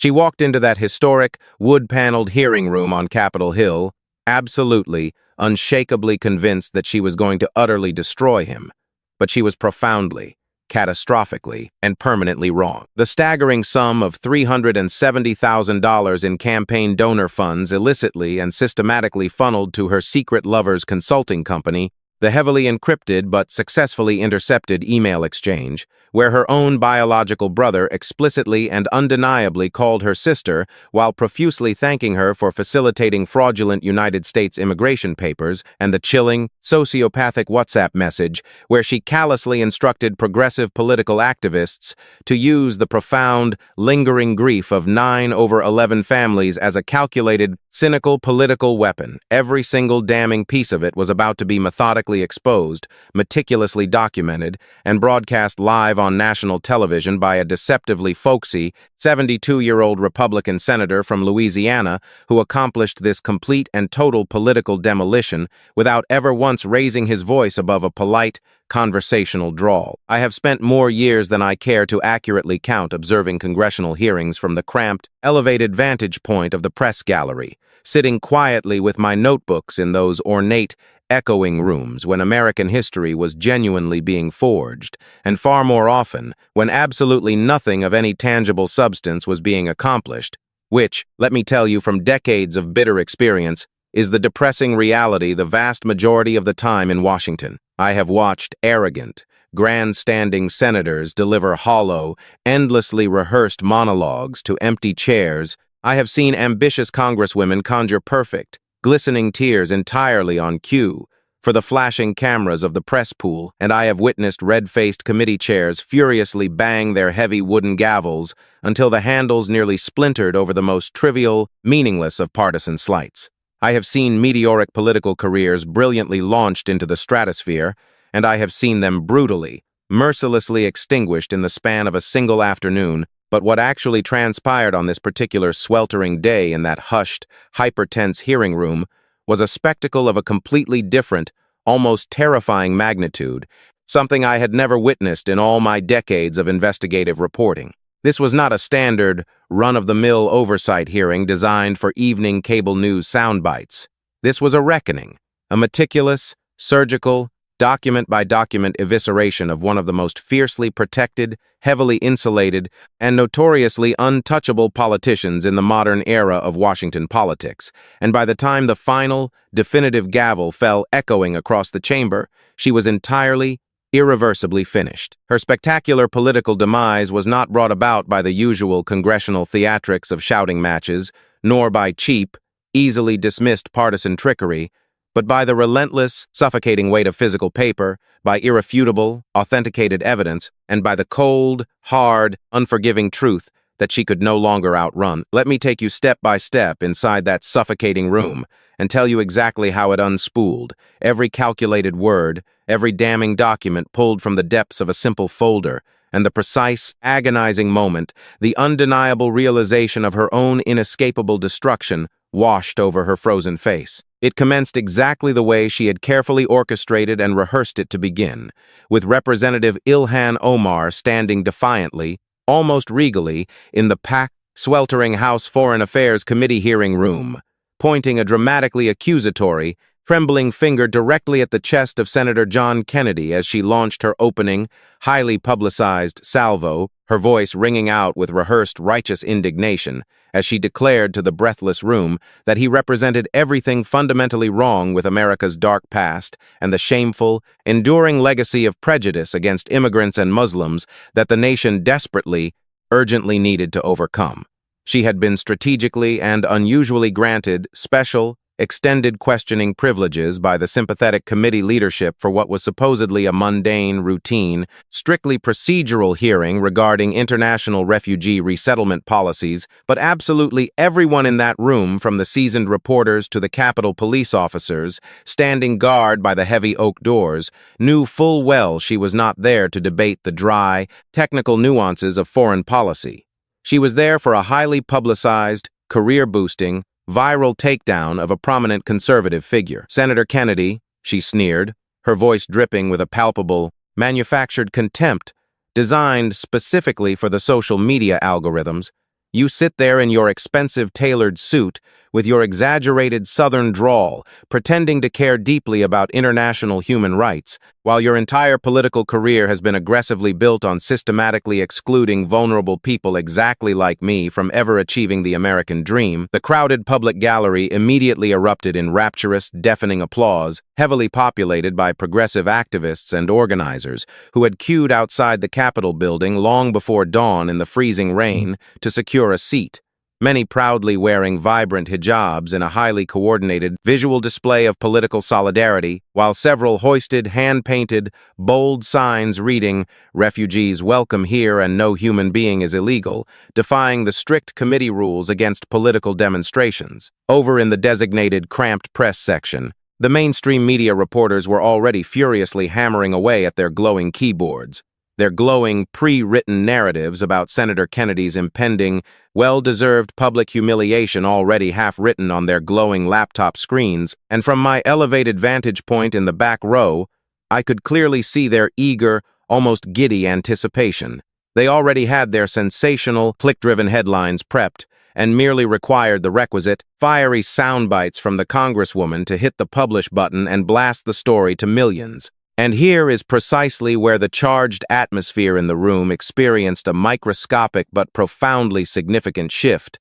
She walked into that historic, wood-paneled hearing room on Capitol Hill, absolutely, unshakably convinced that she was going to utterly destroy him. But she was profoundly, catastrophically, and permanently wrong. The staggering sum of $370,000 in campaign donor funds illicitly and systematically funneled to her secret lover's consulting company, the heavily encrypted but successfully intercepted email exchange, where her own biological brother explicitly and undeniably called her sister while profusely thanking her for facilitating fraudulent United States immigration papers, and the chilling, sociopathic WhatsApp message where she callously instructed progressive political activists to use the profound, lingering grief of 9 over 11 families as a calculated, cynical political weapon. Every single damning piece of it was about to be methodically exposed, meticulously documented, and broadcast live on national television by a deceptively folksy 72-year-old Republican senator from Louisiana who accomplished this complete and total political demolition without ever once raising his voice above a polite, conversational drawl. I have spent more years than I care to accurately count observing congressional hearings from the cramped, elevated vantage point of the press gallery, sitting quietly with my notebooks in those ornate, echoing rooms when American history was genuinely being forged, and far more often when absolutely nothing of any tangible substance was being accomplished, which, let me tell you from decades of bitter experience, is the depressing reality the vast majority of the time in Washington. I have watched arrogant, grandstanding senators deliver hollow, endlessly rehearsed monologues to empty chairs. I have seen ambitious congresswomen conjure perfect, glistening tears entirely on cue for the flashing cameras of the press pool, and I have witnessed red-faced committee chairs furiously bang their heavy wooden gavels until the handles nearly splintered over the most trivial, meaningless of partisan slights. I have seen meteoric political careers brilliantly launched into the stratosphere, and I have seen them brutally, mercilessly extinguished in the span of a single afternoon. But what actually transpired on this particular sweltering day in that hushed, hyper-tense hearing room was a spectacle of a completely different, almost terrifying magnitude, something I had never witnessed in all my decades of investigative reporting. This was not a standard, run-of-the-mill oversight hearing designed for evening cable news soundbites. This was a reckoning, a meticulous, surgical, document-by-document evisceration of one of the most fiercely protected, heavily insulated, and notoriously untouchable politicians in the modern era of Washington politics. And by the time the final, definitive gavel fell echoing across the chamber, she was entirely, irreversibly finished. Her spectacular political demise was not brought about by the usual congressional theatrics of shouting matches, nor by cheap, easily dismissed partisan trickery, but by the relentless, suffocating weight of physical paper, by irrefutable, authenticated evidence, and by the cold, hard, unforgiving truth that she could no longer outrun. Let me take you step by step inside that suffocating room and tell you exactly how it unspooled, every calculated word, every damning document pulled from the depths of a simple folder, and the precise, agonizing moment, the undeniable realization of her own inescapable destruction washed over her frozen face. It commenced exactly the way she had carefully orchestrated and rehearsed it to begin, with Representative Ilhan Omar standing defiantly, almost regally, in the packed, sweltering House Foreign Affairs Committee hearing room, pointing a dramatically accusatory, trembling finger directly at the chest of Senator John Kennedy as she launched her opening, highly publicized salvo, her voice ringing out with rehearsed righteous indignation, as she declared to the breathless room that he represented everything fundamentally wrong with America's dark past and the shameful, enduring legacy of prejudice against immigrants and Muslims that the nation desperately, urgently needed to overcome. She had been strategically and unusually granted special, extended questioning privileges by the sympathetic committee leadership for what was supposedly a mundane, routine, strictly procedural hearing regarding international refugee resettlement policies, but absolutely everyone in that room, from the seasoned reporters to the Capitol police officers, standing guard by the heavy oak doors, knew full well she was not there to debate the dry, technical nuances of foreign policy. She was there for a highly publicized, career-boosting, viral takedown of a prominent conservative figure. Senator Kennedy, she sneered, her voice dripping with a palpable, manufactured contempt designed specifically for the social media algorithms, You sit there in your expensive tailored suit, with your exaggerated Southern drawl, pretending to care deeply about international human rights, while your entire political career has been aggressively built on systematically excluding vulnerable people exactly like me from ever achieving the American dream. The crowded public gallery immediately erupted in rapturous, deafening applause, heavily populated by progressive activists and organizers who had queued outside the Capitol building long before dawn in the freezing rain to secure a seat, many proudly wearing vibrant hijabs in a highly coordinated visual display of political solidarity, while several hoisted, hand-painted, bold signs reading, "Refugees welcome here and no human being is illegal," defying the strict committee rules against political demonstrations. Over in the designated cramped press section, the mainstream media reporters were already furiously hammering away at their glowing keyboards, their glowing, pre-written narratives about Senator Kennedy's impending, well-deserved public humiliation already half-written on their glowing laptop screens, and from my elevated vantage point in the back row, I could clearly see their eager, almost giddy anticipation. They already had their sensational, click-driven headlines prepped, and merely required the requisite, fiery sound bites from the Congresswoman to hit the publish button and blast the story to millions. And here is precisely where the charged atmosphere in the room experienced a microscopic but profoundly significant shift,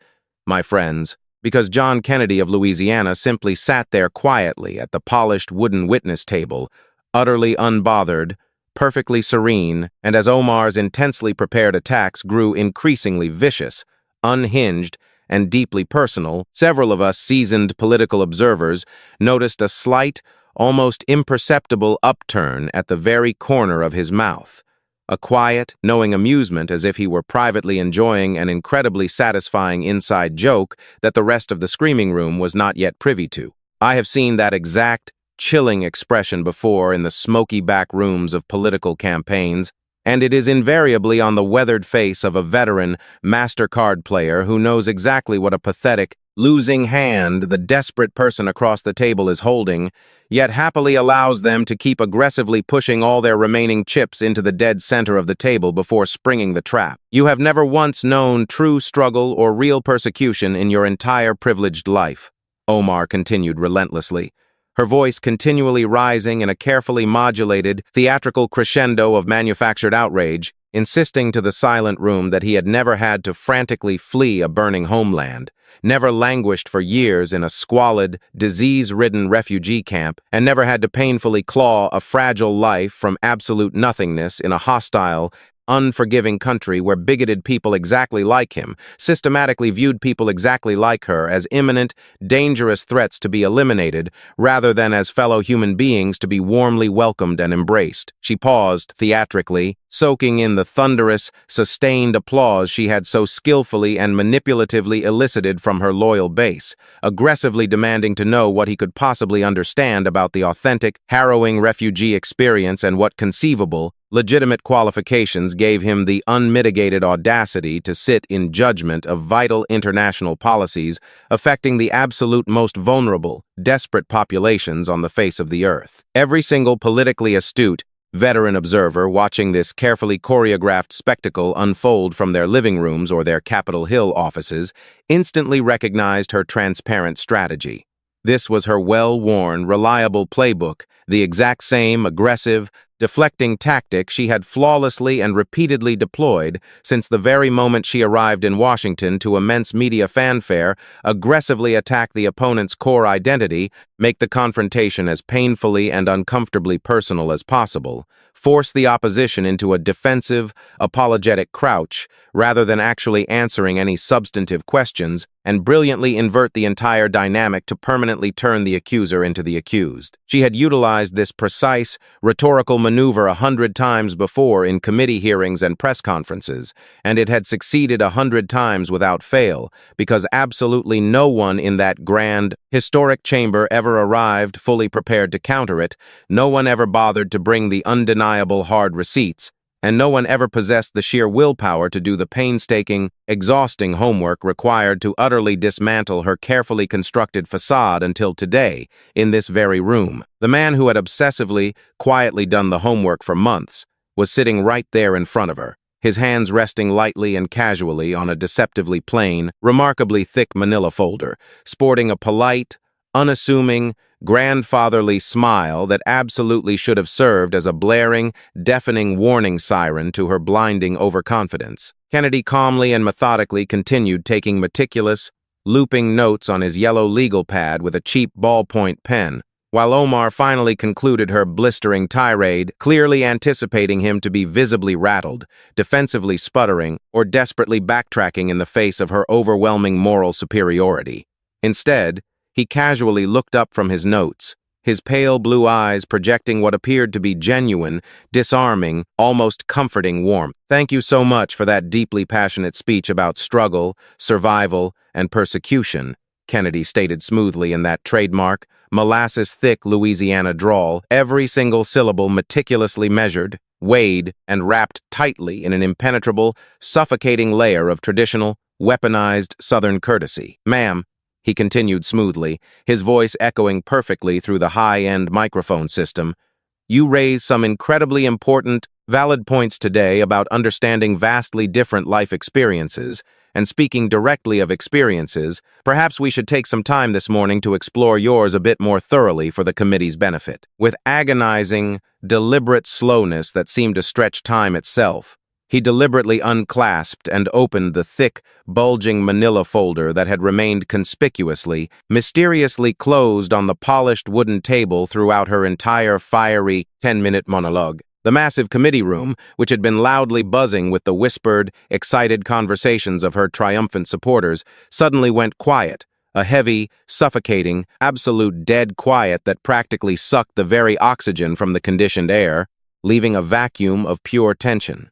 my friends, because John Kennedy of Louisiana simply sat there quietly at the polished wooden witness table, utterly unbothered, perfectly serene, and as Omar's intensely prepared attacks grew increasingly vicious, unhinged, and deeply personal, several of us seasoned political observers noticed a slight, almost imperceptible upturn at the very corner of his mouth, a quiet, knowing amusement as if he were privately enjoying an incredibly satisfying inside joke that the rest of the screaming room was not yet privy to. I have seen that exact, chilling expression before in the smoky back rooms of political campaigns, and it is invariably on the weathered face of a veteran master card player who knows exactly what a pathetic, losing hand the desperate person across the table is holding, yet happily allows them to keep aggressively pushing all their remaining chips into the dead center of the table before springing the trap. You have never once known true struggle or real persecution in your entire privileged life, Omar continued relentlessly, her voice continually rising in a carefully modulated, theatrical crescendo of manufactured outrage, insisting to the silent room that he had never had to frantically flee a burning homeland, never languished for years in a squalid, disease-ridden refugee camp, and never had to painfully claw a fragile life from absolute nothingness in a hostile, unforgiving country where bigoted people exactly like him systematically viewed people exactly like her as imminent, dangerous threats to be eliminated rather than as fellow human beings to be warmly welcomed and embraced. She paused theatrically, soaking in the thunderous, sustained applause she had so skillfully and manipulatively elicited from her loyal base, aggressively demanding to know what he could possibly understand about the authentic, harrowing refugee experience and what conceivable, legitimate qualifications gave him the unmitigated audacity to sit in judgment of vital international policies affecting the absolute most vulnerable, desperate populations on the face of the earth. Every single politically astute, veteran observer watching this carefully choreographed spectacle unfold from their living rooms or their Capitol Hill offices instantly recognized her transparent strategy. This was her well-worn, reliable playbook, the exact same aggressive, deflecting tactic she had flawlessly and repeatedly deployed since the very moment she arrived in Washington to immense media fanfare, aggressively attack the opponent's core identity, make the confrontation as painfully and uncomfortably personal as possible, force the opposition into a defensive, apologetic crouch, rather than actually answering any substantive questions, and brilliantly invert the entire dynamic to permanently turn the accuser into the accused. She had utilized this precise, rhetorical maneuver 100 times before in committee hearings and press conferences, and it had succeeded 100 times without fail, because absolutely no one in that grand, historic chamber ever arrived fully prepared to counter it, no one ever bothered to bring the undeniable hard receipts, and no one ever possessed the sheer willpower to do the painstaking, exhausting homework required to utterly dismantle her carefully constructed facade until today, in this very room. The man who had obsessively, quietly done the homework for months was sitting right there in front of her, his hands resting lightly and casually on a deceptively plain, remarkably thick manila folder, sporting a polite, unassuming, grandfatherly smile that absolutely should have served as a blaring, deafening warning siren to her blinding overconfidence. Kennedy calmly and methodically continued taking meticulous, looping notes on his yellow legal pad with a cheap ballpoint pen, while Omar finally concluded her blistering tirade, clearly anticipating him to be visibly rattled, defensively sputtering, or desperately backtracking in the face of her overwhelming moral superiority. Instead, he casually looked up from his notes, his pale blue eyes projecting what appeared to be genuine, disarming, almost comforting warmth. "Thank you so much for that deeply passionate speech about struggle, survival, and persecution," Kennedy stated smoothly in that trademark, molasses-thick Louisiana drawl, every single syllable meticulously measured, weighed, and wrapped tightly in an impenetrable, suffocating layer of traditional, weaponized Southern courtesy. "Ma'am," he continued smoothly, his voice echoing perfectly through the high-end microphone system, "you raised some incredibly important, valid points today about understanding vastly different life experiences, and speaking directly of experiences, perhaps we should take some time this morning to explore yours a bit more thoroughly for the committee's benefit." With agonizing, deliberate slowness that seemed to stretch time itself, he deliberately unclasped and opened the thick, bulging manila folder that had remained conspicuously, mysteriously closed on the polished wooden table throughout her entire fiery 10-minute monologue. The massive committee room, which had been loudly buzzing with the whispered, excited conversations of her triumphant supporters, suddenly went quiet, a heavy, suffocating, absolute dead quiet that practically sucked the very oxygen from the conditioned air, leaving a vacuum of pure tension.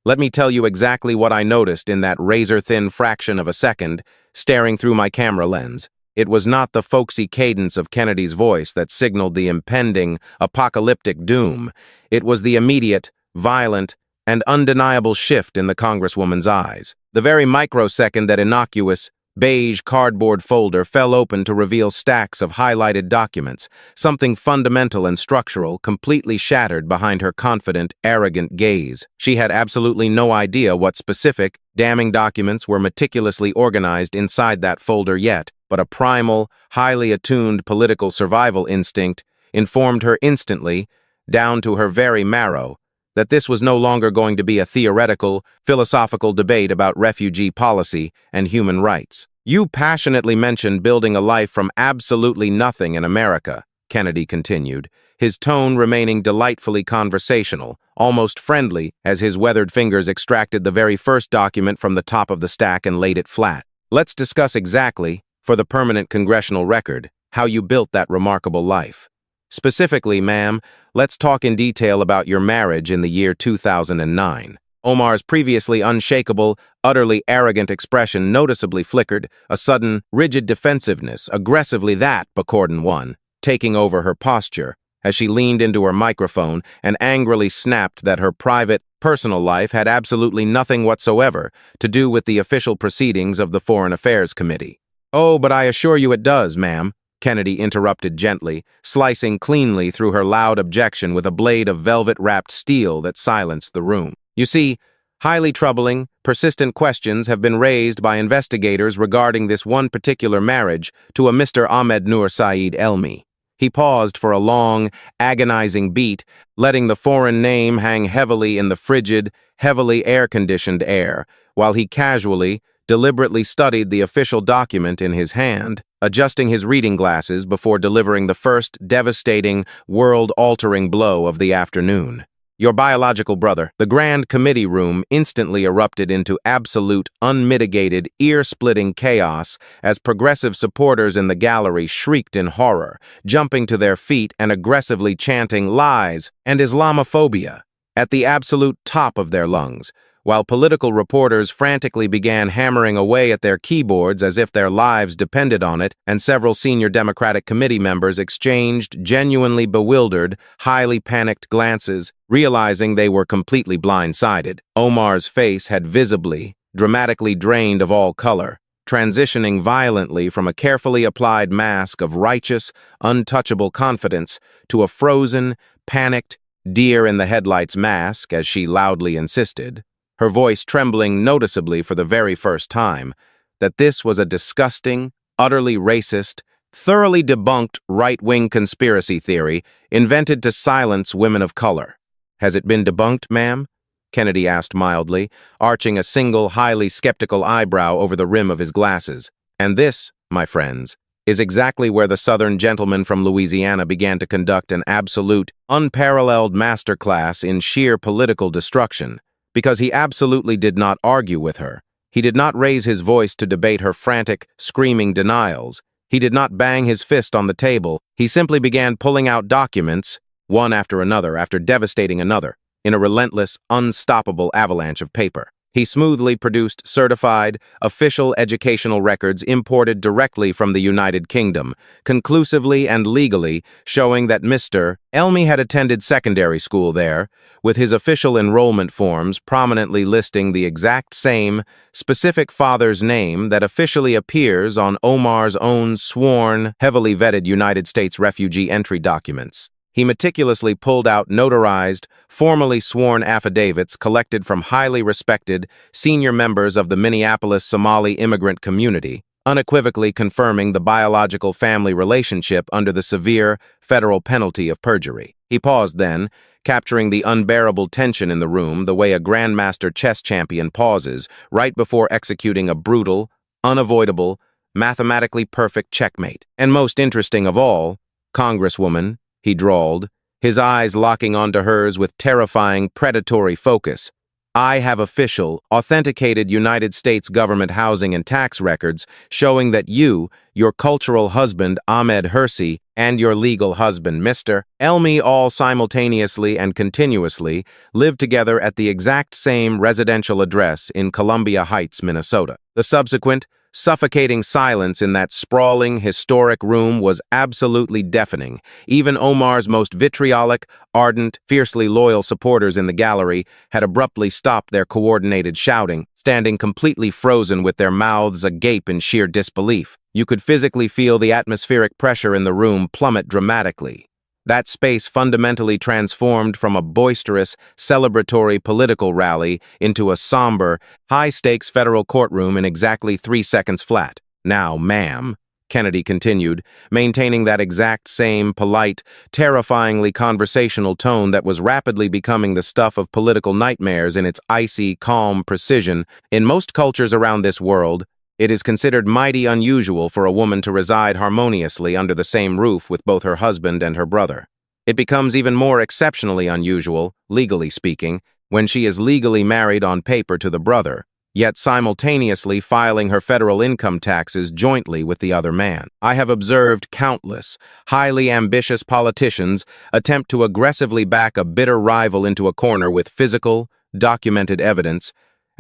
Let me tell you exactly what I noticed in that razor-thin fraction of a second, staring through my camera lens. It was not the folksy cadence of Kennedy's voice that signaled the impending, apocalyptic doom. It was the immediate, violent, and undeniable shift in the Congresswoman's eyes. The very microsecond that innocuous, beige cardboard folder fell open to reveal stacks of highlighted documents, something fundamental and structural completely shattered behind her confident, arrogant gaze. She had absolutely no idea what specific, damning documents were meticulously organized inside that folder yet, but a primal, highly attuned political survival instinct informed her instantly, down to her very marrow, that this was no longer going to be a theoretical, philosophical debate about refugee policy and human rights. "You passionately mentioned building a life from absolutely nothing in America," Kennedy continued, his tone remaining delightfully conversational, almost friendly, as his weathered fingers extracted the very first document from the top of the stack and laid it flat. "Let's discuss exactly, for the permanent congressional record, how you built that remarkable life. Specifically, ma'am, let's talk in detail about your marriage in the year 2009. Omar's previously unshakable, utterly arrogant expression noticeably flickered, a sudden, rigid defensiveness, aggressively that, Bacordon one, taking over her posture, as she leaned into her microphone and angrily snapped that her private, personal life had absolutely nothing whatsoever to do with the official proceedings of the Foreign Affairs Committee. "Oh, but I assure you it does, ma'am," Kennedy interrupted gently, slicing cleanly through her loud objection with a blade of velvet-wrapped steel that silenced the room. "You see, highly troubling, persistent questions have been raised by investigators regarding this one particular marriage to a Mr. Ahmed Nur Saeed Elmi." He paused for a long, agonizing beat, letting the foreign name hang heavily in the frigid, heavily air-conditioned air, while he casually, deliberately studied the official document in his hand, adjusting his reading glasses before delivering the first devastating, world-altering blow of the afternoon. "Your biological brother." The Grand Committee room instantly erupted into absolute, unmitigated, ear-splitting chaos as progressive supporters in the gallery shrieked in horror, jumping to their feet and aggressively chanting lies and Islamophobia at the absolute top of their lungs, while political reporters frantically began hammering away at their keyboards as if their lives depended on it, and several senior Democratic committee members exchanged genuinely bewildered, highly panicked glances, realizing they were completely blindsided. Omar's face had visibly, dramatically drained of all color, transitioning violently from a carefully applied mask of righteous, untouchable confidence to a frozen, panicked, deer-in-the-headlights mask as she loudly insisted, her voice trembling noticeably for the very first time, that this was a disgusting, utterly racist, thoroughly debunked right-wing conspiracy theory invented to silence women of color. "Has it been debunked, ma'am?" Kennedy asked mildly, arching a single, highly skeptical eyebrow over the rim of his glasses. And this, my friends, is exactly where the Southern gentleman from Louisiana began to conduct an absolute, unparalleled masterclass in sheer political destruction, because he absolutely did not argue with her. He did not raise his voice to debate her frantic, screaming denials. He did not bang his fist on the table. He simply began pulling out documents, one after another, after devastating another, in a relentless, unstoppable avalanche of paper. He smoothly produced certified, official educational records imported directly from the United Kingdom, conclusively and legally showing that Mr. Elmi had attended secondary school there, with his official enrollment forms prominently listing the exact same, specific father's name that officially appears on Omar's own sworn, heavily vetted United States refugee entry documents. He meticulously pulled out notarized, formally sworn affidavits collected from highly respected senior members of the Minneapolis Somali immigrant community, unequivocally confirming the biological family relationship under the severe federal penalty of perjury. He paused then, capturing the unbearable tension in the room the way a grandmaster chess champion pauses right before executing a brutal, unavoidable, mathematically perfect checkmate. "And most interesting of all, Congresswoman," he drawled, his eyes locking onto hers with terrifying, predatory focus, "I have official, authenticated United States government housing and tax records showing that you, your cultural husband, Ahmed Hersey, and your legal husband, Mr. Elmi, all simultaneously and continuously live together at the exact same residential address in Columbia Heights, Minnesota." The subsequent, suffocating silence in that sprawling, historic room was absolutely deafening. Even Omar's most vitriolic, ardent, fiercely loyal supporters in the gallery had abruptly stopped their coordinated shouting, standing completely frozen with their mouths agape in sheer disbelief. You could physically feel the atmospheric pressure in the room plummet dramatically. That space fundamentally transformed from a boisterous, celebratory political rally into a somber, high-stakes federal courtroom in exactly 3 seconds flat. "Now, ma'am," Kennedy continued, maintaining that exact same polite, terrifyingly conversational tone that was rapidly becoming the stuff of political nightmares in its icy, calm precision. "In most cultures around this world, it is considered mighty unusual for a woman to reside harmoniously under the same roof with both her husband and her brother. It becomes even more exceptionally unusual, legally speaking, when she is legally married on paper to the brother, yet simultaneously filing her federal income taxes jointly with the other man. I have observed countless, highly ambitious politicians attempt to aggressively back a bitter rival into a corner with physical, documented evidence,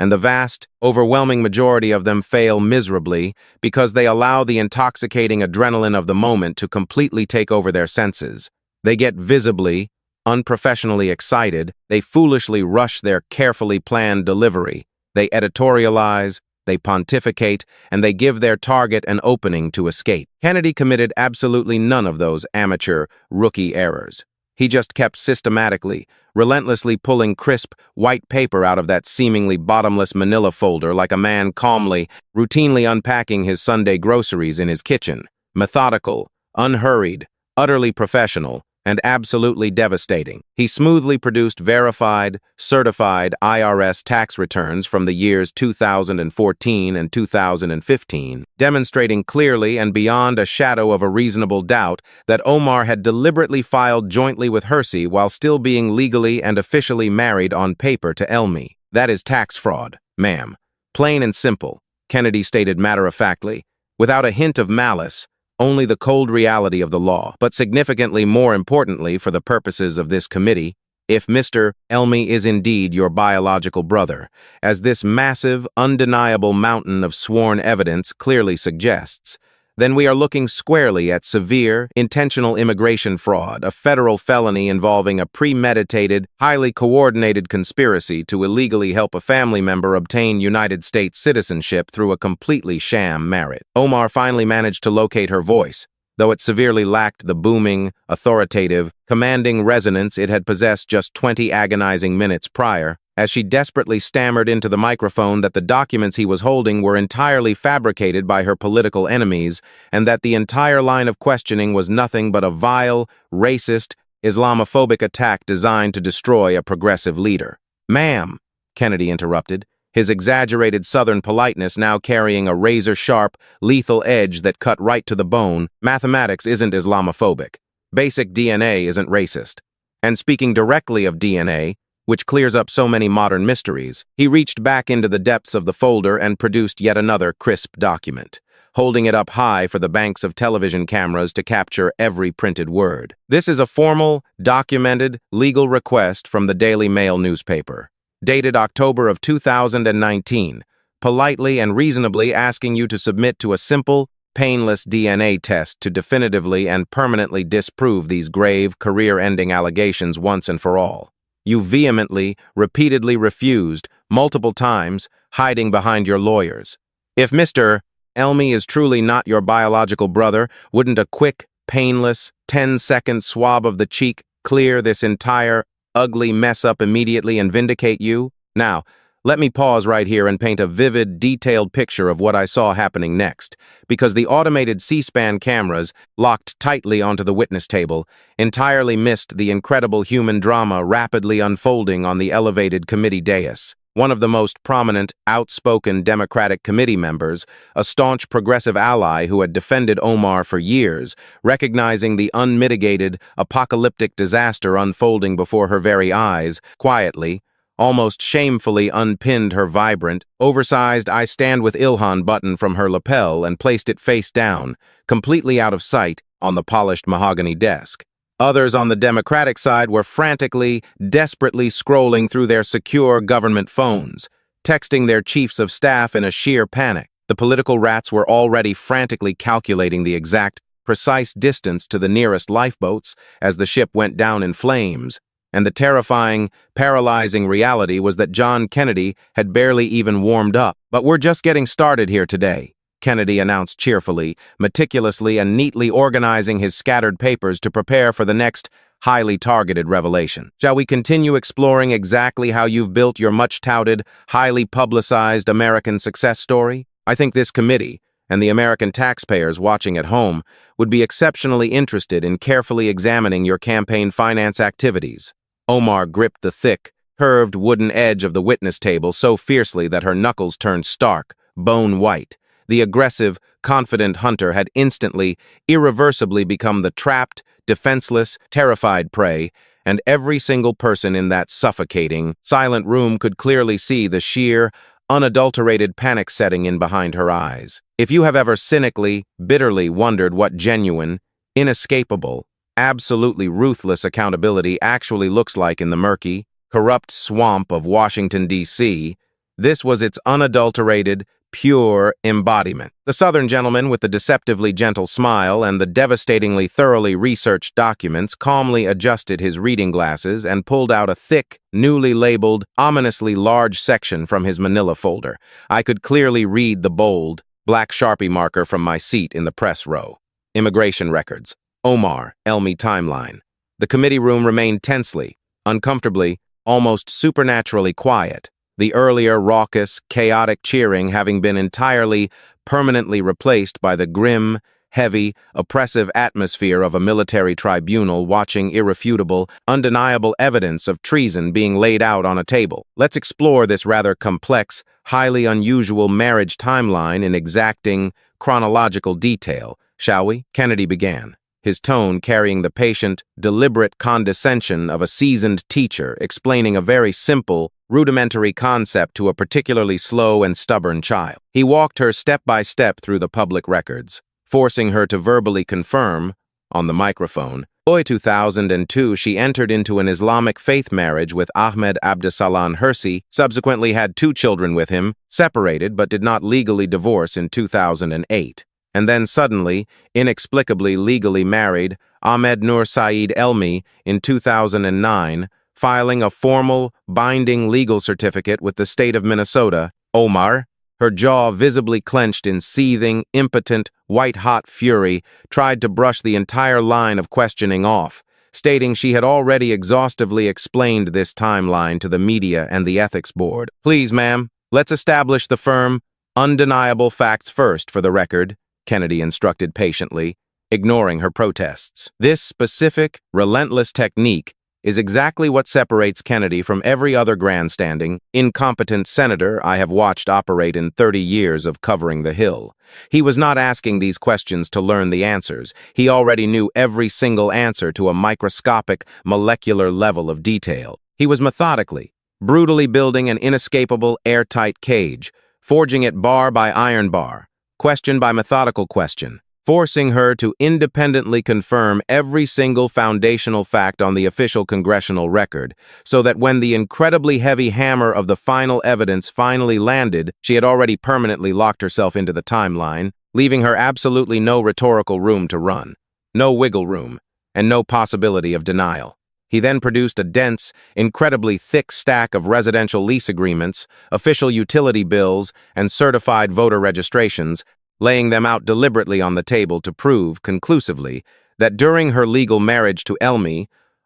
and the vast, overwhelming majority of them fail miserably because they allow the intoxicating adrenaline of the moment to completely take over their senses. They get visibly, unprofessionally excited, they foolishly rush their carefully planned delivery, they editorialize, they pontificate, and they give their target an opening to escape. Kennedy committed absolutely none of those amateur, rookie errors. He just kept systematically, relentlessly pulling crisp, white paper out of that seemingly bottomless manila folder like a man calmly, routinely unpacking his Sunday groceries in his kitchen. Methodical, unhurried, utterly professional, and absolutely devastating. He smoothly produced verified, certified IRS tax returns from the years 2014 and 2015, demonstrating clearly and beyond a shadow of a reasonable doubt that Omar had deliberately filed jointly with Hersey while still being legally and officially married on paper to Elmi. "That is tax fraud, ma'am. Plain and simple," Kennedy stated matter-of-factly, without a hint of malice, only the cold reality of the law. But significantly more importantly for the purposes of this committee, if Mr. Elmi is indeed your biological brother, as this massive, undeniable mountain of sworn evidence clearly suggests, then we are looking squarely at severe, intentional immigration fraud, a federal felony involving a premeditated, highly coordinated conspiracy to illegally help a family member obtain United States citizenship through a completely sham marriage. Omar finally managed to locate her voice, though it severely lacked the booming, authoritative, commanding resonance it had possessed just 20 agonizing minutes prior. as she desperately stammered into the microphone that the documents he was holding were entirely fabricated by her political enemies and that the entire line of questioning was nothing but a vile, racist, Islamophobic attack designed to destroy a progressive leader. "Ma'am," Kennedy interrupted, his exaggerated Southern politeness now carrying a razor-sharp, lethal edge that cut right to the bone, "mathematics isn't Islamophobic. Basic DNA isn't racist." And speaking directly of DNA, which clears up so many modern mysteries, he reached back into the depths of the folder and produced yet another crisp document, holding it up high for the banks of television cameras to capture every printed word. "This is a formal, documented, legal request from the Daily Mail newspaper, dated October of 2019, politely and reasonably asking you to submit to a simple, painless DNA test to definitively and permanently disprove these grave, career-ending allegations once and for all. You vehemently, repeatedly refused, multiple times, hiding behind your lawyers. If Mr. Elmi is truly not your biological brother, wouldn't a quick, painless, 10-second swab of the cheek clear this entire, ugly mess up immediately and vindicate you? Now, let me pause right here and paint a vivid, detailed picture of what I saw happening next, because the automated C-SPAN cameras, locked tightly onto the witness table, entirely missed the incredible human drama rapidly unfolding on the elevated committee dais. One of the most prominent, outspoken Democratic committee members, a staunch progressive ally who had defended Omar for years, recognizing the unmitigated, apocalyptic disaster unfolding before her very eyes, quietly, almost shamefully unpinned her vibrant, oversized "I Stand with Ilhan" button from her lapel and placed it face down, completely out of sight, on the polished mahogany desk. Others on the Democratic side were frantically, desperately scrolling through their secure government phones, texting their chiefs of staff in a sheer panic. The political rats were already frantically calculating the exact, precise distance to the nearest lifeboats as the ship went down in flames. And the terrifying, paralyzing reality was that John Kennedy had barely even warmed up. "But we're just getting started here today," Kennedy announced cheerfully, meticulously and neatly organizing his scattered papers to prepare for the next highly targeted revelation. "Shall we continue exploring exactly how you've built your much-touted, highly publicized American success story? I think this committee, and the American taxpayers watching at home, would be exceptionally interested in carefully examining your campaign finance activities." Omar gripped the thick, curved wooden edge of the witness table so fiercely that her knuckles turned stark, bone white. The aggressive, confident hunter had instantly, irreversibly become the trapped, defenseless, terrified prey, and every single person in that suffocating, silent room could clearly see the sheer, unadulterated panic setting in behind her eyes. If you have ever cynically, bitterly wondered what genuine, inescapable, absolutely ruthless accountability actually looks like in the murky, corrupt swamp of Washington, D.C., this was its unadulterated, pure embodiment. The Southern gentleman with the deceptively gentle smile and the devastatingly thoroughly researched documents calmly adjusted his reading glasses and pulled out a thick, newly labeled, ominously large section from his manila folder. I could clearly read the bold, black Sharpie marker from my seat in the press row. Immigration records. Omar, Elmi timeline. The committee room remained tensely, uncomfortably, almost supernaturally quiet, the earlier raucous, chaotic cheering having been entirely, permanently replaced by the grim, heavy, oppressive atmosphere of a military tribunal watching irrefutable, undeniable evidence of treason being laid out on a table. Let's explore this rather complex, highly unusual marriage timeline in exacting, chronological detail, shall we? Kennedy began, his tone carrying the patient, deliberate condescension of a seasoned teacher explaining a very simple, rudimentary concept to a particularly slow and stubborn child. He walked her step by step through the public records, forcing her to verbally confirm, on the microphone, in 2002 she entered into an Islamic faith marriage with Ahmed Abdesalan Hirsi, subsequently had 2 children with him, separated but did not legally divorce in 2008. And then suddenly, inexplicably legally married Ahmed Nur Saeed Elmi in 2009, filing a formal, binding legal certificate with the state of Minnesota. Omar, her jaw visibly clenched in seething, impotent, white-hot fury, tried to brush the entire line of questioning off, stating she had already exhaustively explained this timeline to the media and the ethics board. "Please, ma'am, let's establish the firm undeniable facts first for the record," Kennedy instructed patiently, ignoring her protests. This specific, relentless technique is exactly what separates Kennedy from every other grandstanding, incompetent senator I have watched operate in 30 years of covering the Hill. He was not asking these questions to learn the answers. He already knew every single answer to a microscopic, molecular level of detail. He was methodically, brutally building an inescapable, airtight cage, forging it bar by iron bar, question by methodical question, forcing her to independently confirm every single foundational fact on the official congressional record, so that when the incredibly heavy hammer of the final evidence finally landed, she had already permanently locked herself into the timeline, leaving her absolutely no rhetorical room to run, no wiggle room, and no possibility of denial. He then produced a dense, incredibly thick stack of residential lease agreements, official utility bills, and certified voter registrations, laying them out deliberately on the table to prove, conclusively, that during her legal marriage to Elmi,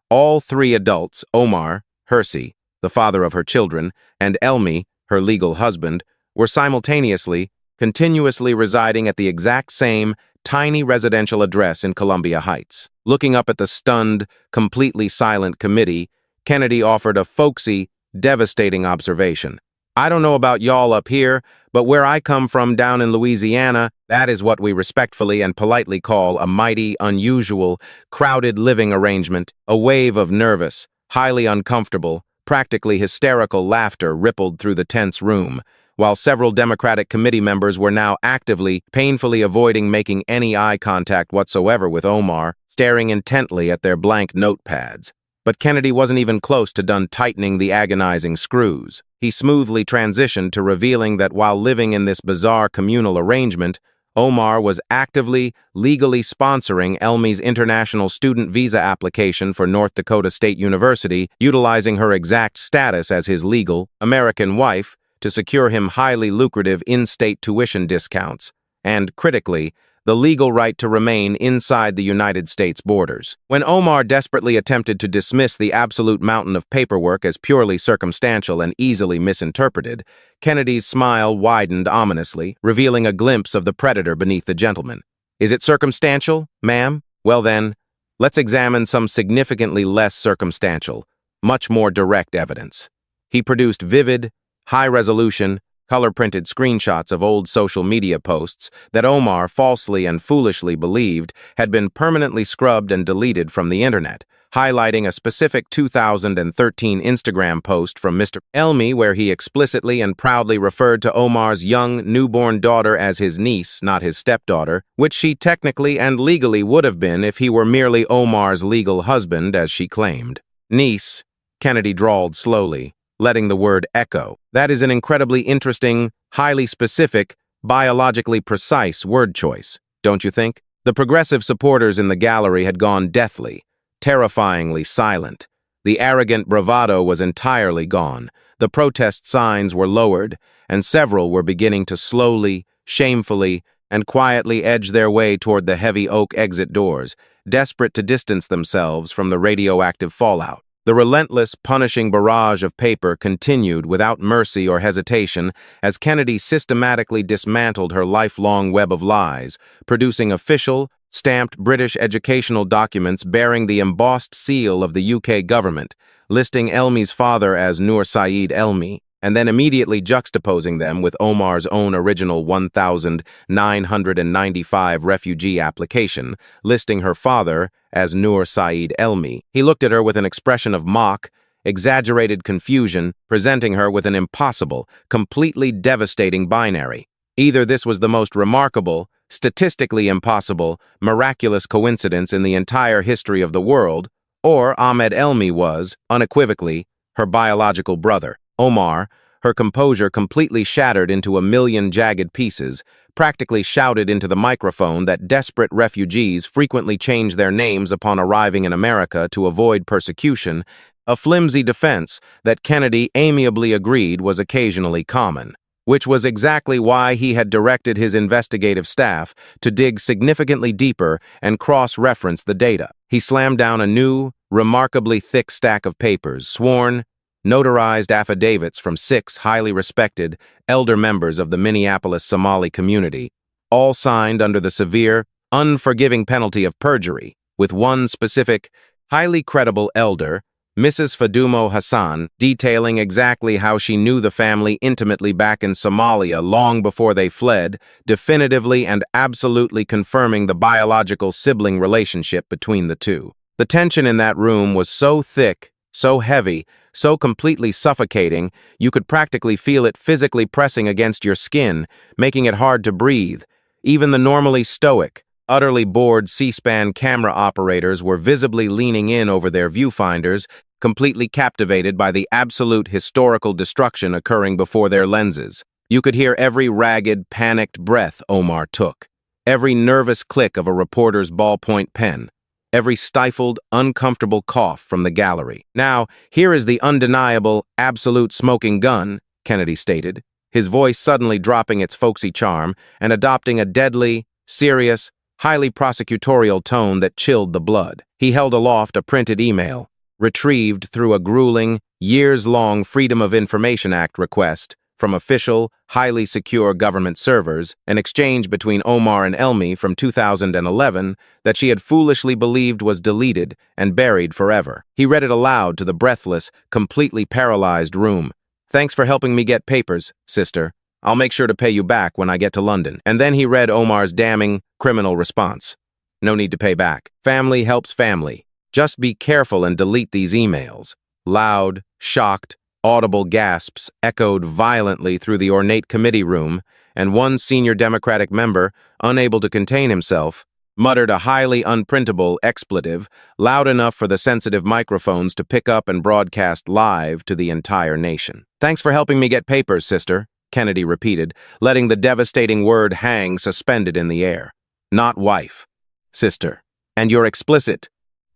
all three adults, Omar, Hersey, the father of her children, and Elmi, her legal husband, were simultaneously, continuously residing at the exact same tiny residential address in Columbia Heights. Looking up at the stunned, completely silent committee, Kennedy offered a folksy, devastating observation. "I don't know about y'all up here, but where I come from down in Louisiana, that is what we respectfully and politely call a mighty, unusual, crowded living arrangement." A wave of nervous, highly uncomfortable, practically hysterical laughter rippled through the tense room, while several Democratic committee members were now actively, painfully avoiding making any eye contact whatsoever with Omar, staring intently at their blank notepads. But Kennedy wasn't even close to done tightening the agonizing screws. He smoothly transitioned to revealing that while living in this bizarre communal arrangement, Omar was actively, legally sponsoring Elmi's international student visa application for North Dakota State University, utilizing her exact status as his legal, American wife to secure him highly lucrative in-state tuition discounts, and, critically, the legal right to remain inside the United States borders. When Omar desperately attempted to dismiss the absolute mountain of paperwork as purely circumstantial and easily misinterpreted, Kennedy's smile widened ominously, revealing a glimpse of the predator beneath the gentleman. "Is it circumstantial, ma'am? Well then, let's examine some significantly less circumstantial, much more direct evidence." He produced vivid, high-resolution, color-printed screenshots of old social media posts that Omar falsely and foolishly believed had been permanently scrubbed and deleted from the internet, highlighting a specific 2013 Instagram post from Mr. Elmi where he explicitly and proudly referred to Omar's young, newborn daughter as his niece, not his stepdaughter, which she technically and legally would have been if he were merely Omar's legal husband, as she claimed. "Niece," Kennedy drawled slowly, letting the word echo. "That is an incredibly interesting, highly specific, biologically precise word choice, don't you think?" The progressive supporters in the gallery had gone deathly, terrifyingly silent. The arrogant bravado was entirely gone. The protest signs were lowered, and several were beginning to slowly, shamefully, and quietly edge their way toward the heavy oak exit doors, desperate to distance themselves from the radioactive fallout. The relentless, punishing barrage of paper continued without mercy or hesitation as Kennedy systematically dismantled her lifelong web of lies, producing official, stamped British educational documents bearing the embossed seal of the UK government, listing Elmi's father as Nur Saeed Elmi, and then immediately juxtaposing them with Omar's own original 1,995 refugee application, listing her father as Nur Saeed Elmi. He looked at her with an expression of mock, exaggerated confusion, presenting her with an impossible, completely devastating binary. Either this was the most remarkable, statistically impossible, miraculous coincidence in the entire history of the world, or Ahmed Elmi was, unequivocally, her biological brother. Omar, her composure completely shattered into a million jagged pieces, practically shouted into the microphone that desperate refugees frequently change their names upon arriving in America to avoid persecution, a flimsy defense that Kennedy amiably agreed was occasionally common. which was exactly why he had directed his investigative staff to dig significantly deeper and cross-reference the data. He slammed down a new, remarkably thick stack of papers, sworn, notarized affidavits from 6 highly respected, elder members of the Minneapolis Somali community, all signed under the severe, unforgiving penalty of perjury, with one specific, highly credible elder, Mrs. Fadumo Hassan, detailing exactly how she knew the family intimately back in Somalia long before they fled, definitively and absolutely confirming the biological sibling relationship between the two. The tension in that room was so thick, so heavy, so completely suffocating, you could practically feel it physically pressing against your skin, making it hard to breathe. Even the normally stoic, utterly bored C-SPAN camera operators were visibly leaning in over their viewfinders, completely captivated by the absolute historical destruction occurring before their lenses. You could hear every ragged, panicked breath Omar took, every nervous click of a reporter's ballpoint pen, every stifled, uncomfortable cough from the gallery. "Now, here is the undeniable, absolute smoking gun," Kennedy stated, his voice suddenly dropping its folksy charm and adopting a deadly, serious, highly prosecutorial tone that chilled the blood. He held aloft a printed email, retrieved through a grueling, years-long Freedom of Information Act request from official, highly secure government servers, an exchange between Omar and Elmi from 2011 that she had foolishly believed was deleted and buried forever. He read it aloud to the breathless, completely paralyzed room. "Thanks for helping me get papers, sister. I'll make sure to pay you back when I get to London." And then he read Omar's damning, criminal response. "No need to pay back. Family helps family. Just be careful and delete these emails." Loud, shocked, audible gasps echoed violently through the ornate committee room, and one senior Democratic member, unable to contain himself, muttered a highly unprintable expletive, loud enough for the sensitive microphones to pick up and broadcast live to the entire nation. "Thanks for helping me get papers, sister," Kennedy repeated, letting the devastating word hang suspended in the air. "Not wife. Sister. And your explicit,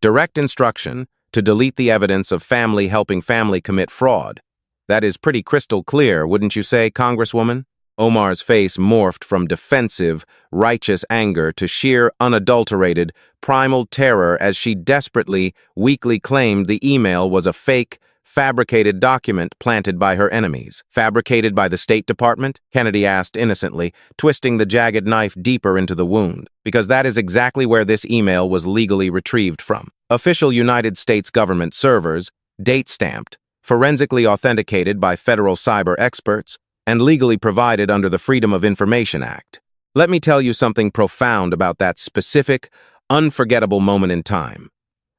direct instruction to delete the evidence of family helping family commit fraud. That is pretty crystal clear, wouldn't you say, Congresswoman?" Omar's face morphed from defensive, righteous anger to sheer, unadulterated, primal terror as she desperately, weakly claimed the email was a fake, fabricated document planted by her enemies. "Fabricated by the State Department?" Kennedy asked innocently, twisting the jagged knife deeper into the wound. "Because that is exactly where this email was legally retrieved from. Official United States government servers, date-stamped, forensically authenticated by federal cyber experts, and legally provided under the Freedom of Information Act. Let me tell you something profound about that specific, unforgettable moment in time.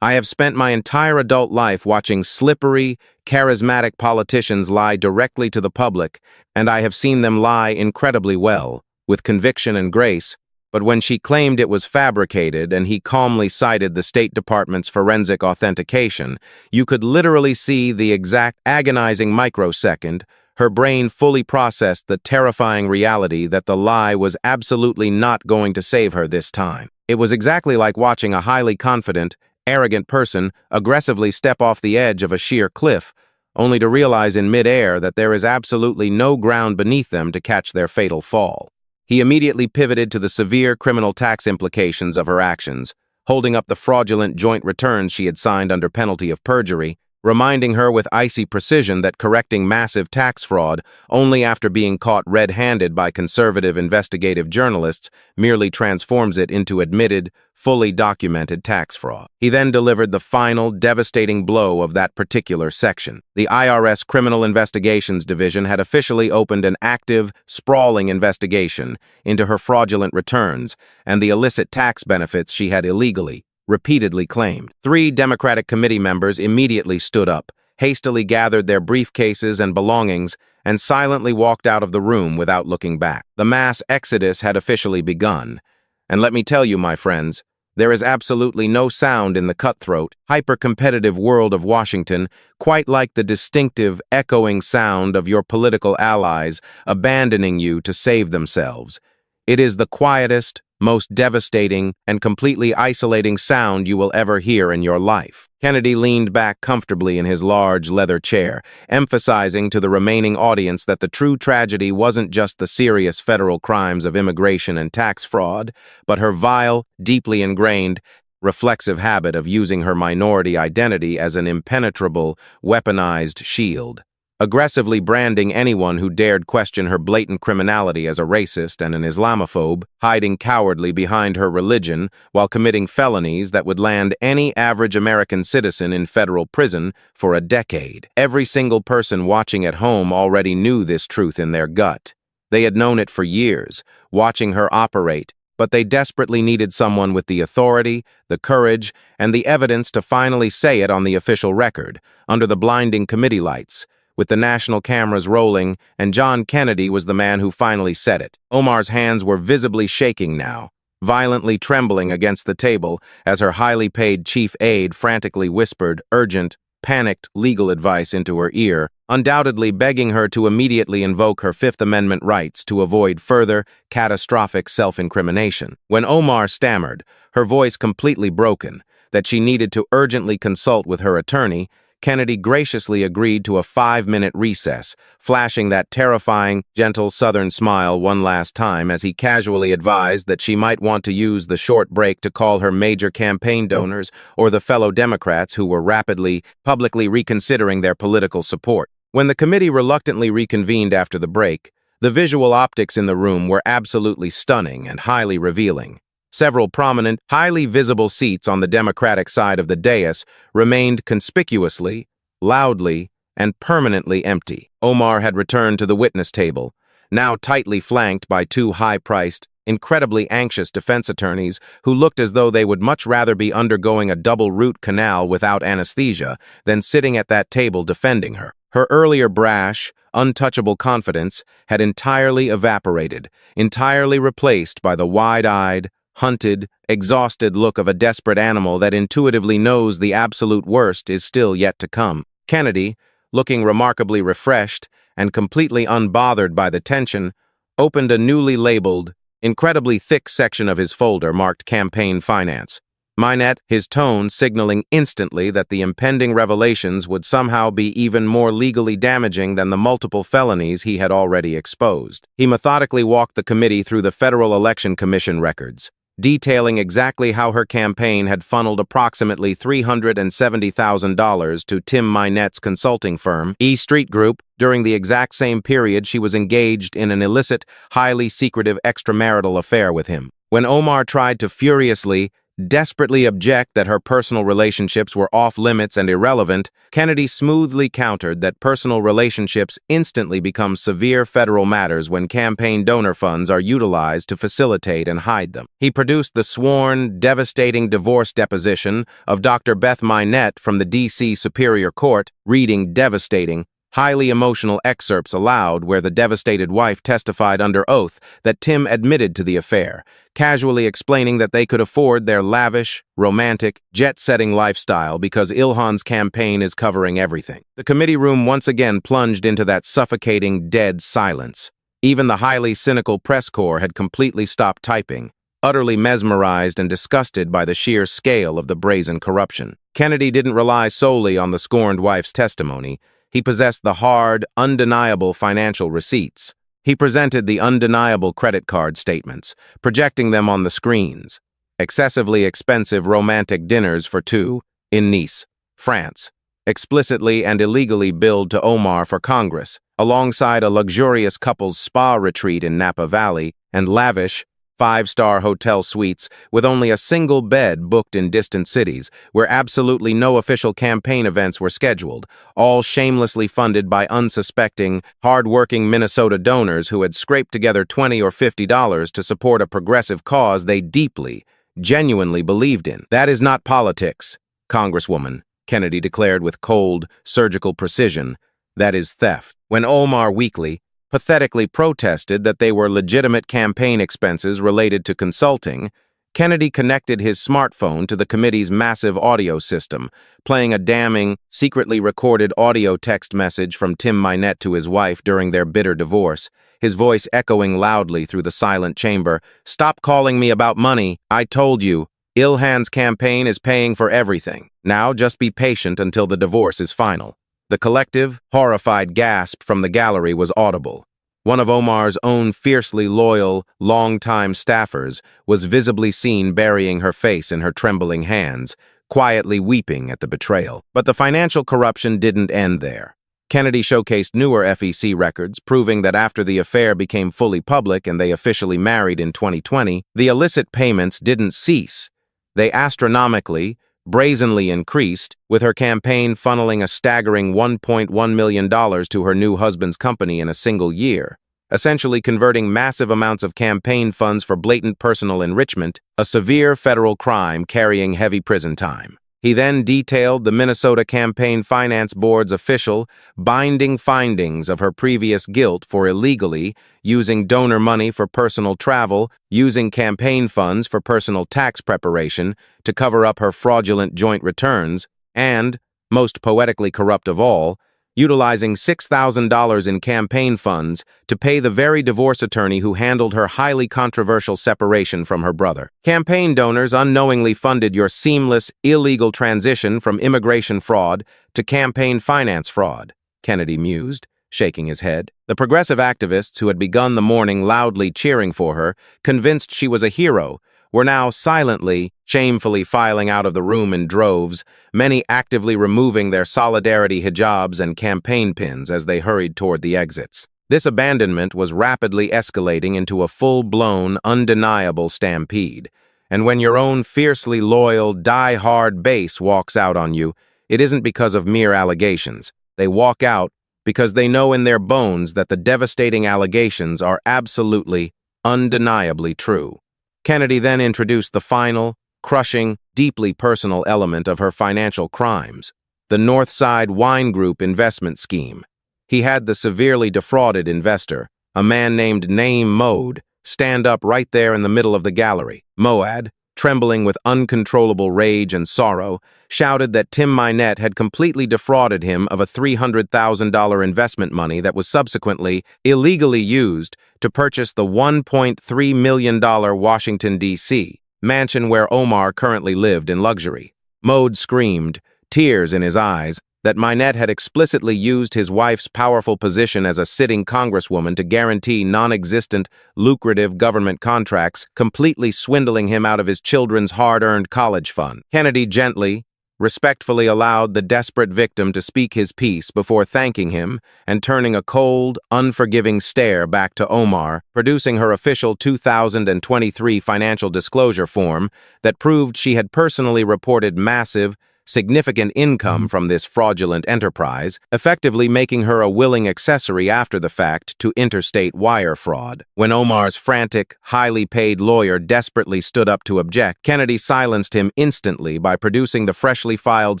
I have spent my entire adult life watching slippery, charismatic politicians lie directly to the public, and I have seen them lie incredibly well, with conviction and grace, but when she claimed it was fabricated and he calmly cited the State Department's forensic authentication, you could literally see the exact agonizing microsecond her brain fully processed the terrifying reality that the lie was absolutely not going to save her this time. It was exactly like watching a highly confident, arrogant person aggressively step off the edge of a sheer cliff, only to realize in midair that there is absolutely no ground beneath them to catch their fatal fall. He immediately pivoted to the severe criminal tax implications of her actions, holding up the fraudulent joint returns she had signed under penalty of perjury, reminding her with icy precision that correcting massive tax fraud only after being caught red-handed by conservative investigative journalists merely transforms it into admitted, fully documented tax fraud. He then delivered the final, devastating blow of that particular section. The IRS Criminal Investigations Division had officially opened an active, sprawling investigation into her fraudulent returns and the illicit tax benefits she had illegally, repeatedly claimed. 3 Democratic committee members immediately stood up, hastily gathered their briefcases and belongings, and silently walked out of the room without looking back. The mass exodus had officially begun. And let me tell you, my friends, there is absolutely no sound in the cutthroat, hyper-competitive world of Washington quite like the distinctive, echoing sound of your political allies abandoning you to save themselves. It is the quietest, most devastating and completely isolating sound you will ever hear in your life. Kennedy leaned back comfortably in his large leather chair, emphasizing to the remaining audience that the true tragedy wasn't just the serious federal crimes of immigration and tax fraud, but her vile, deeply ingrained, reflexive habit of using her minority identity as an impenetrable, weaponized shield, aggressively branding anyone who dared question her blatant criminality as a racist and an Islamophobe, hiding cowardly behind her religion while committing felonies that would land any average American citizen in federal prison for a decade. Every single person watching at home already knew this truth in their gut. They had known it for years, watching her operate, but they desperately needed someone with the authority, the courage, and the evidence to finally say it on the official record, under the blinding committee lights, with the national cameras rolling, and John Kennedy was the man who finally said it. Omar's hands were visibly shaking now, violently trembling against the table as her highly paid chief aide frantically whispered urgent, panicked legal advice into her ear, undoubtedly begging her to immediately invoke her Fifth Amendment rights to avoid further, catastrophic self-incrimination. When Omar stammered, her voice completely broken, that she needed to urgently consult with her attorney, Kennedy graciously agreed to a 5-minute recess, flashing that terrifying, gentle Southern smile one last time as he casually advised that she might want to use the short break to call her major campaign donors or the fellow Democrats who were rapidly, publicly reconsidering their political support. When the committee reluctantly reconvened after the break, the visual optics in the room were absolutely stunning and highly revealing. Several prominent, highly visible seats on the Democratic side of the dais remained conspicuously, loudly, and permanently empty. Omar had returned to the witness table, now tightly flanked by two high-priced, incredibly anxious defense attorneys who looked as though they would much rather be undergoing a double root canal without anesthesia than sitting at that table defending her. Her earlier brash, untouchable confidence had entirely evaporated, entirely replaced by the wide-eyed, hunted, exhausted look of a desperate animal that intuitively knows the absolute worst is still yet to come. Kennedy, looking remarkably refreshed and completely unbothered by the tension, opened a newly labeled, incredibly thick section of his folder marked Campaign Finance. Minette, his tone signaling instantly that the impending revelations would somehow be even more legally damaging than the multiple felonies he had already exposed. He methodically walked the committee through the Federal Election Commission records, detailing exactly how her campaign had funneled approximately $370,000 to Tim Minette's consulting firm, E Street Group, during the exact same period she was engaged in an illicit, highly secretive extramarital affair with him. When Omar tried to furiously, desperately object that her personal relationships were off-limits and irrelevant, Kennedy smoothly countered that personal relationships instantly become severe federal matters when campaign donor funds are utilized to facilitate and hide them. He produced the sworn, devastating divorce deposition of Dr. Beth Minette from the D.C. Superior Court, reading devastating, highly emotional excerpts aloud where the devastated wife testified under oath that Tim admitted to the affair, casually explaining that they could afford their lavish, romantic, jet-setting lifestyle because Ilhan's campaign is covering everything. The committee room once again plunged into that suffocating, dead silence. Even the highly cynical press corps had completely stopped typing, utterly mesmerized and disgusted by the sheer scale of the brazen corruption. Kennedy didn't rely solely on the scorned wife's testimony. He possessed the hard, undeniable financial receipts. He presented the undeniable credit card statements, projecting them on the screens. Excessively expensive romantic dinners for two in Nice, France, explicitly and illegally billed to Omar for Congress, alongside a luxurious couple's spa retreat in Napa Valley and lavish, 5-star hotel suites with only a single bed booked in distant cities, where absolutely no official campaign events were scheduled, all shamelessly funded by unsuspecting, hard-working Minnesota donors who had scraped together $20 or $50 to support a progressive cause they deeply, genuinely believed in. "That is not politics, Congresswoman," Kennedy declared with cold, surgical precision. "That is theft." When Omar weakly, pathetically protested that they were legitimate campaign expenses related to consulting, Kennedy connected his smartphone to the committee's massive audio system, playing a damning, secretly recorded audio text message from Tim Minette to his wife during their bitter divorce, his voice echoing loudly through the silent chamber. "Stop calling me about money. I told you. Ilhan's campaign is paying for everything. Now just be patient until the divorce is final." The collective, horrified gasp from the gallery was audible. One of Omar's own fiercely loyal, long-time staffers was visibly seen burying her face in her trembling hands, quietly weeping at the betrayal. But the financial corruption didn't end there. Kennedy showcased newer FEC records, proving that after the affair became fully public and they officially married in 2020, the illicit payments didn't cease. They astronomically, brazenly increased, with her campaign funneling a staggering $1.1 million to her new husband's company in a single year, essentially converting massive amounts of campaign funds for blatant personal enrichment, a severe federal crime carrying heavy prison time. He then detailed the Minnesota Campaign Finance Board's official, binding findings of her previous guilt for illegally using donor money for personal travel, using campaign funds for personal tax preparation to cover up her fraudulent joint returns, and, most poetically corrupt of all, utilizing $6,000 in campaign funds to pay the very divorce attorney who handled her highly controversial separation from her brother. Campaign donors unknowingly funded your seamless, illegal transition from immigration fraud to campaign finance fraud, Kennedy mused, shaking his head. The progressive activists who had begun the morning loudly cheering for her, convinced she was a hero, were now silently, shamefully filing out of the room in droves, many actively removing their solidarity hijabs and campaign pins as they hurried toward the exits. This abandonment was rapidly escalating into a full-blown, undeniable stampede. And when your own fiercely loyal, die-hard base walks out on you, it isn't because of mere allegations. They walk out because they know in their bones that the devastating allegations are absolutely, undeniably true. Kennedy then introduced the final, crushing, deeply personal element of her financial crimes, the Northside Wine Group investment scheme. He had the severely defrauded investor, a man named Naeem Mode, stand up right there in the middle of the gallery. Moad, trembling with uncontrollable rage and sorrow, shouted that Tim Minette had completely defrauded him of a $300,000 investment money that was subsequently illegally used to purchase the $1.3 million Washington, D.C. mansion where Omar currently lived in luxury. Mode screamed, tears in his eyes, that Minette had explicitly used his wife's powerful position as a sitting congresswoman to guarantee non-existent, lucrative government contracts, completely swindling him out of his children's hard-earned college fund. Kennedy gently, respectfully allowed the desperate victim to speak his piece before thanking him and turning a cold, unforgiving stare back to Omar, producing her official 2023 financial disclosure form that proved she had personally reported massive, significant income from this fraudulent enterprise, effectively making her a willing accessory after the fact to interstate wire fraud. When Omar's frantic, highly paid lawyer desperately stood up to object, Kennedy silenced him instantly by producing the freshly filed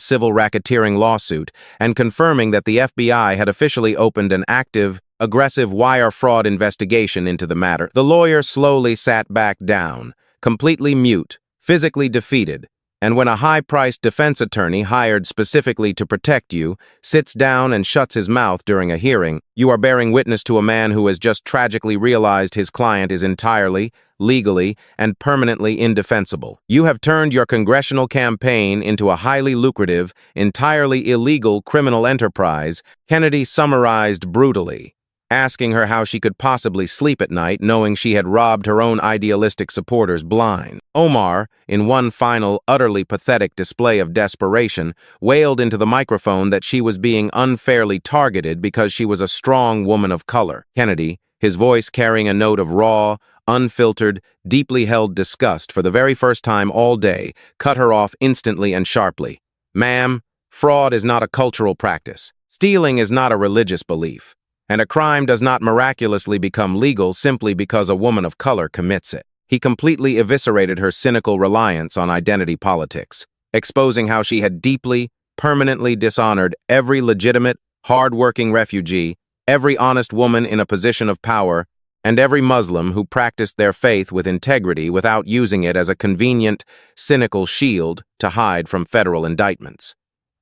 civil racketeering lawsuit and confirming that the FBI had officially opened an active, aggressive wire fraud investigation into the matter. The lawyer slowly sat back down, completely mute, physically defeated, and when a high-priced defense attorney hired specifically to protect you sits down and shuts his mouth during a hearing, you are bearing witness to a man who has just tragically realized his client is entirely, legally, and permanently indefensible. You have turned your congressional campaign into a highly lucrative, entirely illegal criminal enterprise, Kennedy summarized brutally, asking her how she could possibly sleep at night knowing she had robbed her own idealistic supporters blind. Omar, in one final, utterly pathetic display of desperation, wailed into the microphone that she was being unfairly targeted because she was a strong woman of color. Kennedy, his voice carrying a note of raw, unfiltered, deeply held disgust for the very first time all day, cut her off instantly and sharply. "Ma'am, fraud is not a cultural practice. Stealing is not a religious belief. And a crime does not miraculously become legal simply because a woman of color commits it." He completely eviscerated her cynical reliance on identity politics, exposing how she had deeply, permanently dishonored every legitimate, hard-working refugee, every honest woman in a position of power, and every Muslim who practiced their faith with integrity without using it as a convenient, cynical shield to hide from federal indictments.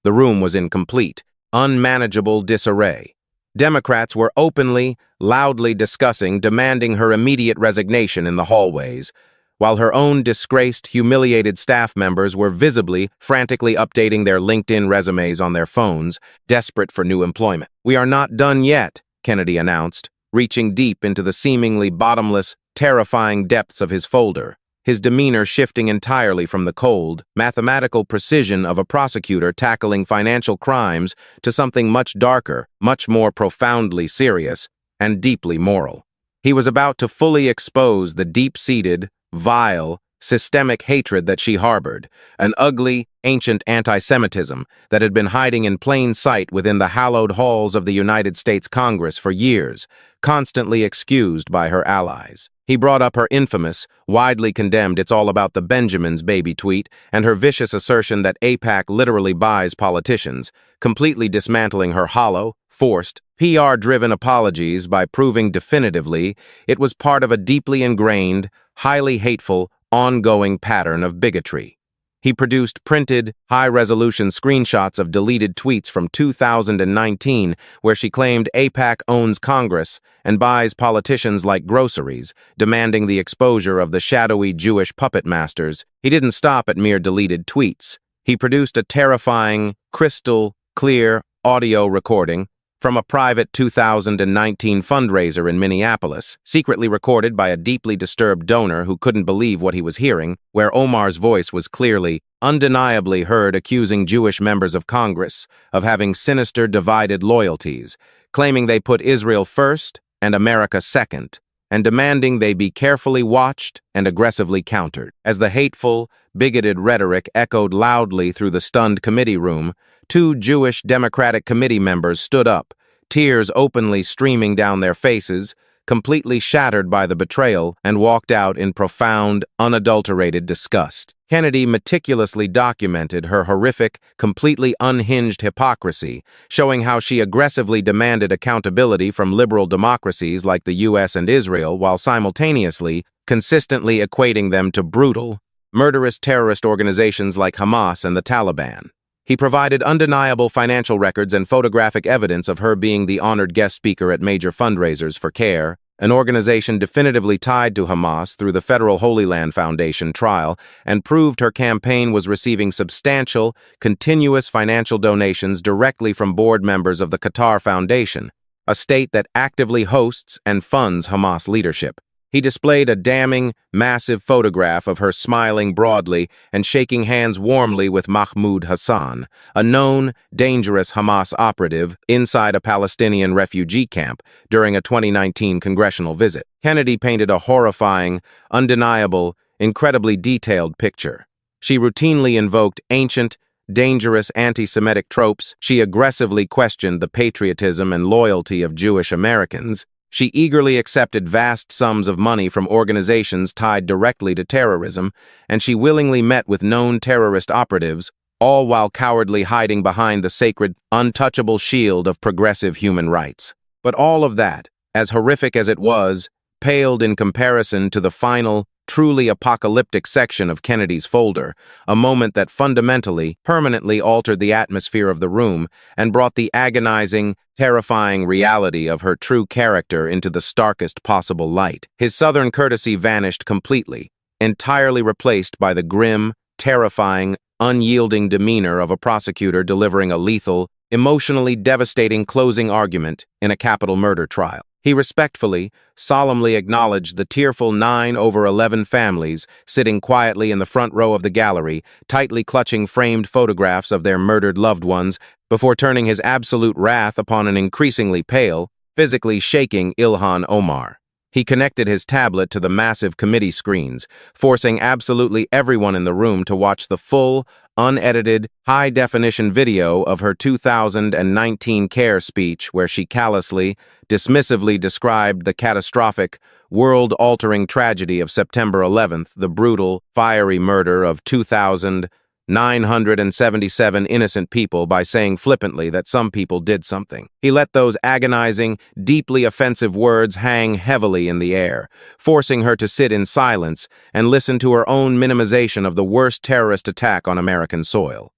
The room was in complete, unmanageable disarray. Democrats were openly, loudly discussing, demanding her immediate resignation in the hallways, while her own disgraced, humiliated staff members were visibly, frantically updating their LinkedIn resumes on their phones, desperate for new employment. "We are not done yet," Kennedy announced, reaching deep into the seemingly bottomless, terrifying depths of his folder, his demeanor shifting entirely from the cold, mathematical precision of a prosecutor tackling financial crimes to something much darker, much more profoundly serious, and deeply moral. He was about to fully expose the deep-seated, vile, systemic hatred that she harbored, an ugly, ancient anti-Semitism that had been hiding in plain sight within the hallowed halls of the United States Congress for years, constantly excused by her allies. He brought up her infamous, widely condemned "it's all about the Benjamins" baby tweet and her vicious assertion that AIPAC literally buys politicians, completely dismantling her hollow, forced, PR-driven apologies by proving definitively it was part of a deeply ingrained, highly hateful, ongoing pattern of bigotry. He produced printed, high-resolution screenshots of deleted tweets from 2019 where she claimed AIPAC owns Congress and buys politicians like groceries, demanding the exposure of the shadowy Jewish puppet masters. He didn't stop at mere deleted tweets. He produced a terrifying, crystal clear audio recording from a private 2019 fundraiser in Minneapolis, secretly recorded by a deeply disturbed donor who couldn't believe what he was hearing, where Omar's voice was clearly, undeniably heard accusing Jewish members of Congress of having sinister, divided loyalties, claiming they put Israel first and America second, and demanding they be carefully watched and aggressively countered. As the hateful, bigoted rhetoric echoed loudly through the stunned committee room, two Jewish Democratic committee members stood up, tears openly streaming down their faces, completely shattered by the betrayal, and walked out in profound, unadulterated disgust. Kennedy meticulously documented her horrific, completely unhinged hypocrisy, showing how she aggressively demanded accountability from liberal democracies like the U.S. and Israel while simultaneously, consistently equating them to brutal, murderous terrorist organizations like Hamas and the Taliban. He provided undeniable financial records and photographic evidence of her being the honored guest speaker at major fundraisers for CARE, an organization definitively tied to Hamas through the Federal Holy Land Foundation trial, and proved her campaign was receiving substantial, continuous financial donations directly from board members of the Qatar Foundation, a state that actively hosts and funds Hamas leadership. He displayed a damning, massive photograph of her smiling broadly and shaking hands warmly with Mahmoud Hassan, a known, dangerous Hamas operative inside a Palestinian refugee camp during a 2019 congressional visit. Kennedy painted a horrifying, undeniable, incredibly detailed picture. She routinely invoked ancient, dangerous anti-Semitic tropes. She aggressively questioned the patriotism and loyalty of Jewish Americans. She eagerly accepted vast sums of money from organizations tied directly to terrorism, and she willingly met with known terrorist operatives, all while cowardly hiding behind the sacred, untouchable shield of progressive human rights. But all of that, as horrific as it was, paled in comparison to the final, truly apocalyptic section of Kennedy's folder, a moment that fundamentally, permanently altered the atmosphere of the room and brought the agonizing, terrifying reality of her true character into the starkest possible light. His Southern courtesy vanished completely, entirely replaced by the grim, terrifying, unyielding demeanor of a prosecutor delivering a lethal, emotionally devastating closing argument in a capital murder trial. He respectfully, solemnly acknowledged the tearful 9/11 families sitting quietly in the front row of the gallery, tightly clutching framed photographs of their murdered loved ones, before turning his absolute wrath upon an increasingly pale, physically shaking Ilhan Omar. He connected his tablet to the massive committee screens, forcing absolutely everyone in the room to watch the full, unedited, high-definition video of her 2019 CARE speech where she callously, dismissively described the catastrophic, world-altering tragedy of September 11th, the brutal, fiery murder of 2,000 977 innocent people by saying flippantly that some people did something. He let those agonizing, deeply offensive words hang heavily in the air, forcing her to sit in silence and listen to her own minimization of the worst terrorist attack on American soil.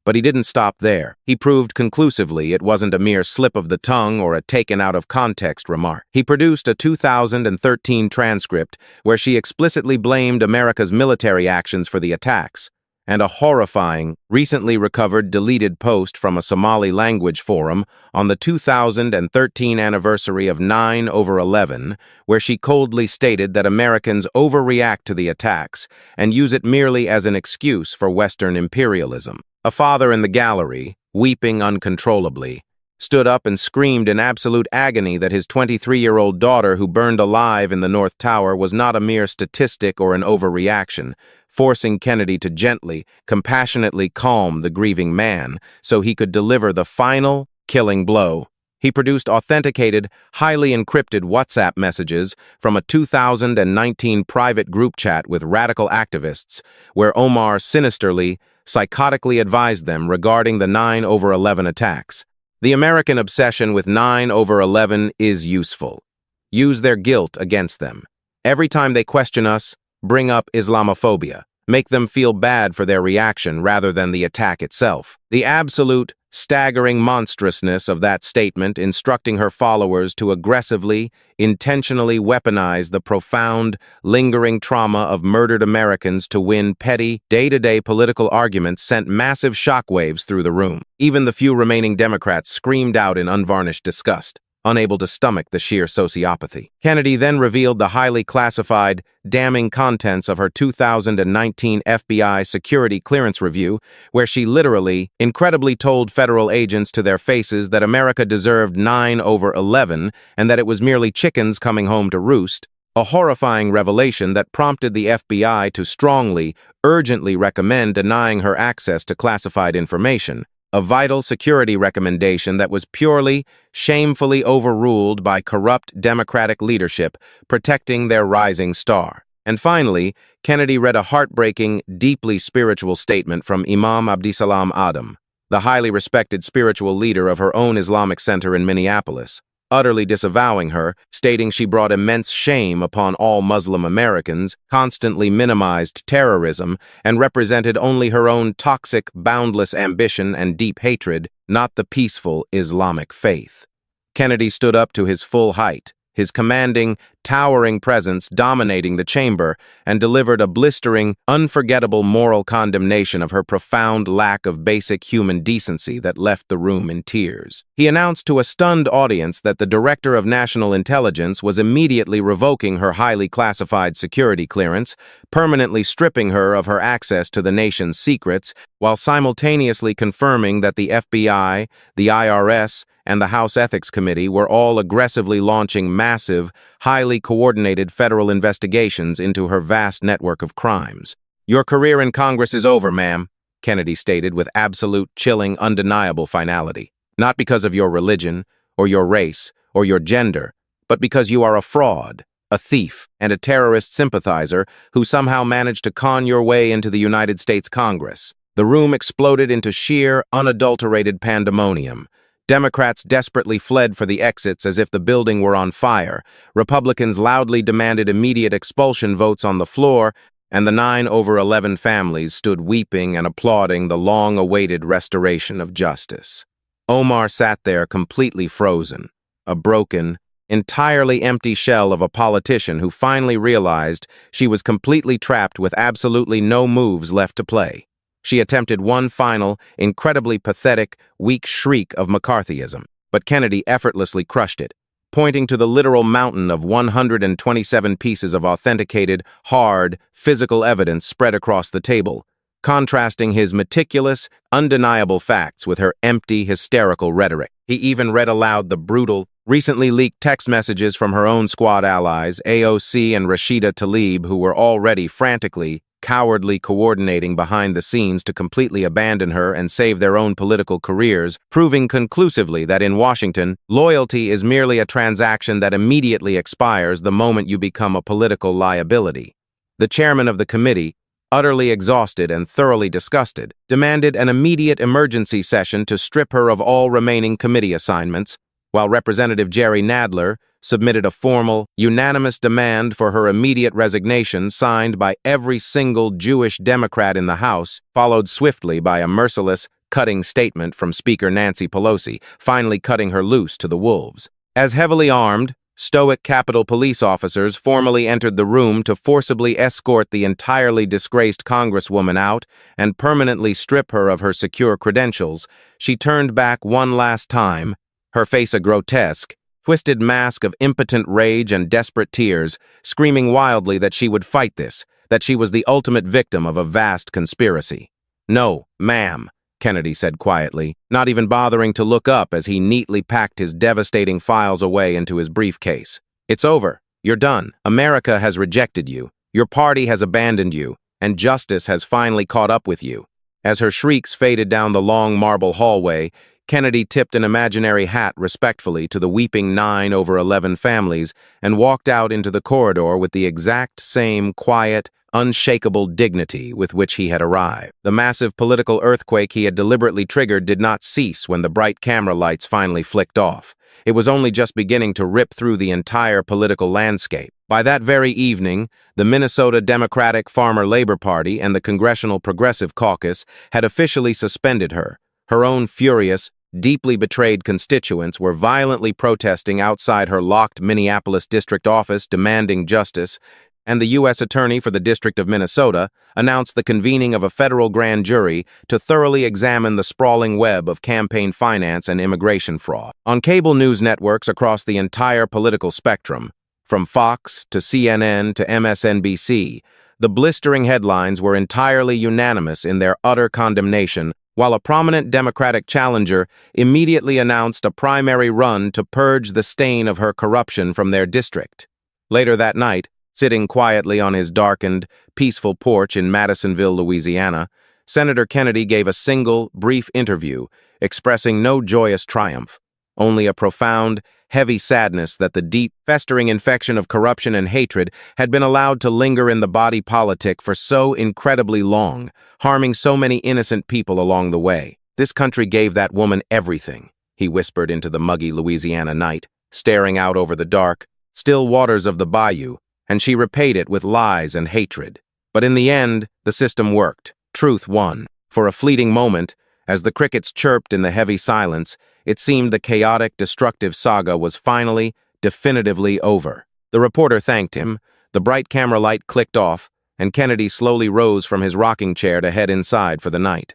But he didn't stop there. He proved conclusively it wasn't a mere slip of the tongue or a taken-out-of-context remark. He produced a 2013 transcript where she explicitly blamed America's military actions for the attacks, and a horrifying, recently recovered deleted post from a Somali language forum on the 2013 anniversary of 9/11, where she coldly stated that Americans overreact to the attacks and use it merely as an excuse for Western imperialism. A father in the gallery, weeping uncontrollably, stood up and screamed in absolute agony that his 23-year-old daughter who burned alive in the North Tower was not a mere statistic or an overreaction, forcing Kennedy to gently, compassionately calm the grieving man so he could deliver the final, killing blow. He produced authenticated, highly encrypted WhatsApp messages from a 2019 private group chat with radical activists, where Omar sinisterly, psychotically advised them regarding the 9/11 attacks. The American obsession with 9/11 is useful. Use their guilt against them. Every time they question us, bring up Islamophobia. Make them feel bad for their reaction rather than the attack itself. The absolute, staggering monstrousness of that statement instructing her followers to aggressively, intentionally weaponize the profound, lingering trauma of murdered Americans to win petty, day-to-day political arguments sent massive shockwaves through the room. Even the few remaining Democrats screamed out in unvarnished disgust, unable to stomach the sheer sociopathy. Kennedy then revealed the highly classified, damning contents of her 2019 FBI security clearance review, where she literally, incredibly told federal agents to their faces that America deserved 9/11 and that it was merely chickens coming home to roost, a horrifying revelation that prompted the FBI to strongly, urgently recommend denying her access to classified information. A vital security recommendation that was purely, shamefully overruled by corrupt Democratic leadership, protecting their rising star. And finally, Kennedy read a heartbreaking, deeply spiritual statement from Imam Abdisalam Adam, the highly respected spiritual leader of her own Islamic center in Minneapolis, utterly disavowing her, stating she brought immense shame upon all Muslim Americans, constantly minimized terrorism, and represented only her own toxic, boundless ambition and deep hatred, not the peaceful Islamic faith. Kennedy stood up to his full height, his commanding, towering presence dominating the chamber, and delivered a blistering, unforgettable moral condemnation of her profound lack of basic human decency that left the room in tears. He announced to a stunned audience that the Director of National Intelligence was immediately revoking her highly classified security clearance, permanently stripping her of her access to the nation's secrets, while simultaneously confirming that the FBI, the IRS, and the House Ethics Committee were all aggressively launching massive, highly coordinated federal investigations into her vast network of crimes. "Your career in Congress is over, ma'am," Kennedy stated with absolute, chilling, undeniable finality. "Not because of your religion, or your race, or your gender, but because you are a fraud, a thief, and a terrorist sympathizer who somehow managed to con your way into the United States Congress." The room exploded into sheer, unadulterated pandemonium. Democrats desperately fled for the exits as if the building were on fire. Republicans loudly demanded immediate expulsion votes on the floor, and the 9/11 families stood weeping and applauding the long-awaited restoration of justice. Omar sat there completely frozen, a broken, entirely empty shell of a politician who finally realized she was completely trapped with absolutely no moves left to play. She attempted one final, incredibly pathetic, weak shriek of McCarthyism, but Kennedy effortlessly crushed it, pointing to the literal mountain of 127 pieces of authenticated, hard, physical evidence spread across the table, contrasting his meticulous, undeniable facts with her empty, hysterical rhetoric. He even read aloud the brutal, recently leaked text messages from her own squad allies, AOC and Rashida Tlaib, who were already frantically, cowardly coordinating behind the scenes to completely abandon her and save their own political careers, proving conclusively that in Washington, loyalty is merely a transaction that immediately expires the moment you become a political liability. The chairman of the committee, utterly exhausted and thoroughly disgusted, demanded an immediate emergency session to strip her of all remaining committee assignments, while Representative Jerry Nadler submitted a formal, unanimous demand for her immediate resignation signed by every single Jewish Democrat in the House, followed swiftly by a merciless, cutting statement from Speaker Nancy Pelosi, finally cutting her loose to the wolves. As heavily armed, stoic Capitol Police officers formally entered the room to forcibly escort the entirely disgraced Congresswoman out and permanently strip her of her secure credentials, she turned back one last time, her face a grotesque, twisted mask of impotent rage and desperate tears, screaming wildly that she would fight this, that she was the ultimate victim of a vast conspiracy. "No, ma'am," Kennedy said quietly, not even bothering to look up as he neatly packed his devastating files away into his briefcase. "It's over. You're done. America has rejected you. Your party has abandoned you, and justice has finally caught up with you." As her shrieks faded down the long marble hallway, Kennedy tipped an imaginary hat respectfully to the weeping 9 over 11 families and walked out into the corridor with the exact same quiet, unshakable dignity with which he had arrived. The massive political earthquake he had deliberately triggered did not cease when the bright camera lights finally flicked off. It was only just beginning to rip through the entire political landscape. By that very evening, the Minnesota Democratic Farmer Labor Party and the Congressional Progressive Caucus had officially suspended her. Her own furious, deeply betrayed constituents were violently protesting outside her locked Minneapolis district office demanding justice, and the U.S. Attorney for the District of Minnesota announced the convening of a federal grand jury to thoroughly examine the sprawling web of campaign finance and immigration fraud. On cable news networks across the entire political spectrum, from Fox to CNN to MSNBC, the blistering headlines were entirely unanimous in their utter condemnation, while a prominent Democratic challenger immediately announced a primary run to purge the stain of her corruption from their district. Later that night, sitting quietly on his darkened, peaceful porch in Madisonville, Louisiana, Senator Kennedy gave a single, brief interview, expressing no joyous triumph, only a profound, heavy sadness that the deep, festering infection of corruption and hatred had been allowed to linger in the body politic for so incredibly long, harming so many innocent people along the way. "This country gave that woman everything," he whispered into the muggy Louisiana night, staring out over the dark, still waters of the bayou, and she repaid it with lies and hatred. But in the end, the system worked. Truth won. For a fleeting moment, as the crickets chirped in the heavy silence, it seemed the chaotic, destructive saga was finally, definitively over. The reporter thanked him, the bright camera light clicked off, and Kennedy slowly rose from his rocking chair to head inside for the night.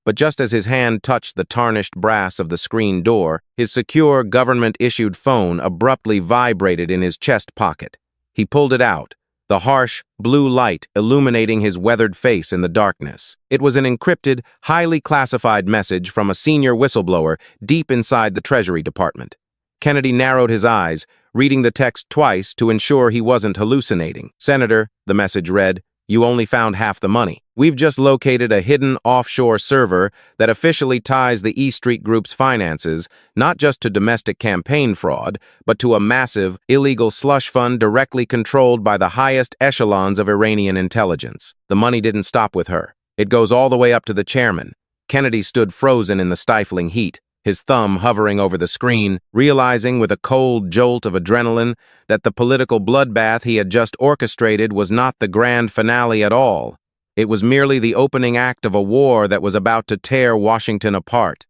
But just as his hand touched the tarnished brass of the screen door, his secure, government-issued phone abruptly vibrated in his chest pocket. He pulled it out, the harsh, blue light illuminating his weathered face in the darkness. It was an encrypted, highly classified message from a senior whistleblower deep inside the Treasury Department. Kennedy narrowed his eyes, reading the text twice to ensure he wasn't hallucinating. "Senator," the message read, "you only found half the money. We've just located a hidden offshore server that officially ties the E Street Group's finances, not just to domestic campaign fraud, but to a massive, illegal slush fund directly controlled by the highest echelons of Iranian intelligence." The money didn't stop with her. It goes all the way up to the chairman. Kennedy stood frozen in the stifling heat, his thumb hovering over the screen, realizing with a cold jolt of adrenaline that the political bloodbath he had just orchestrated was not the grand finale at all. It was merely the opening act of a war that was about to tear Washington apart.